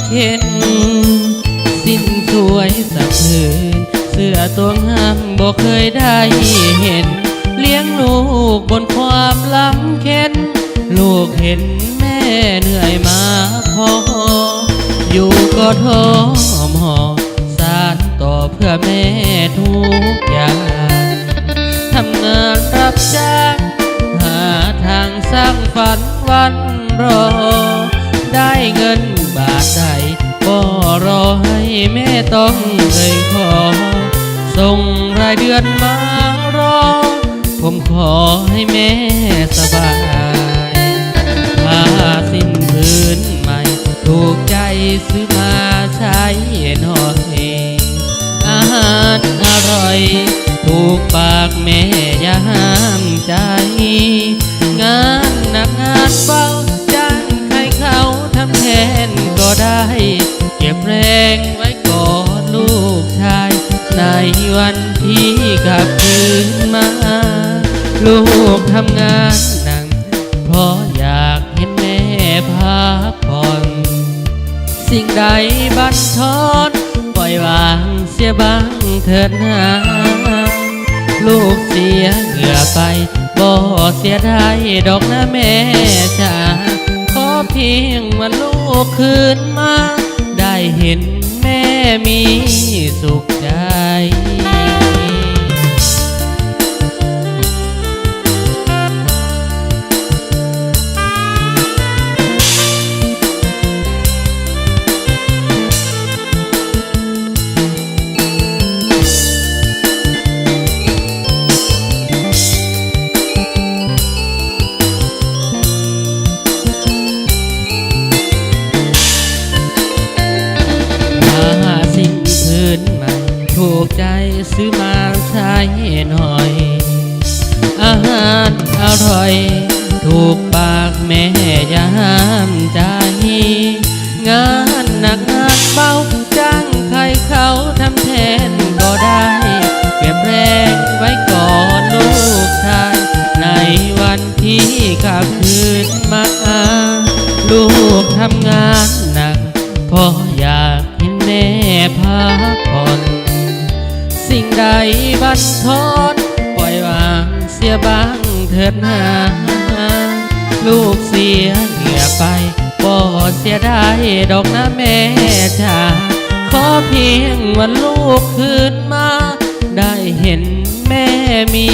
เข็นสิ้นสวยสักผืนเสื้อตัวงามบ่เคยได้เห็นเลี้ยงลูกบนความลำเค็นลูกเห็นแม่เหนื่อยมาพออยู่ก็ท้อหอสานต่อเพื่อแม่ทุกอย่างทำงานรับจ้างหาทางสร้างฝันวันรอได้เงินบาทใดก็รอให้แม่ต้องเลยขอส่งรายเดือนมารอผมขอให้แม่สบายผ้าสิ้นพื้นใหม่ถูกใจซื้อมาใช้หน่อยอาหารอร่อยถูกปากแม่อย่าห้ามใจงานหนักงานเบาจ้างใครเขาทำแทนก็ได้เก็บแรงไว้ก่อนลูกชายในวันที่กลับคืนมาลูกทำงานหนักเพราะอยากเห็นแม่พักผ่อนสิ่งใดบั่นทอนปล่อยวางเสียบ้างเถิดนะลูกเสียเหงื่อไปบ่เสียดายดอกนะแม่จ๋าขอเพียงวันลูกคืนมาได้เห็นแม่มีสุขใจถูกใจซื้อมาใช้หน่อยอาหารอร่อยถูกปากแม่อย่าห้ามใจงานหนักงานเบาจ้างใครเขาทำแทนก็ได้เก็บแรงไว้ก่อนลูกชายในวันที่กลับคืนมาลูกทำงานหนักเพราะอยากเห็นแม่พักผ่อนสิ่งใดบั่นทอนปล่อยวางเสียบ้างเถิดนะลูกเสียเหงื่อไปบ่เสียดายดอกนะแม่จ๋าขอเพียงวันลูกคืนมาได้เห็นแม่มี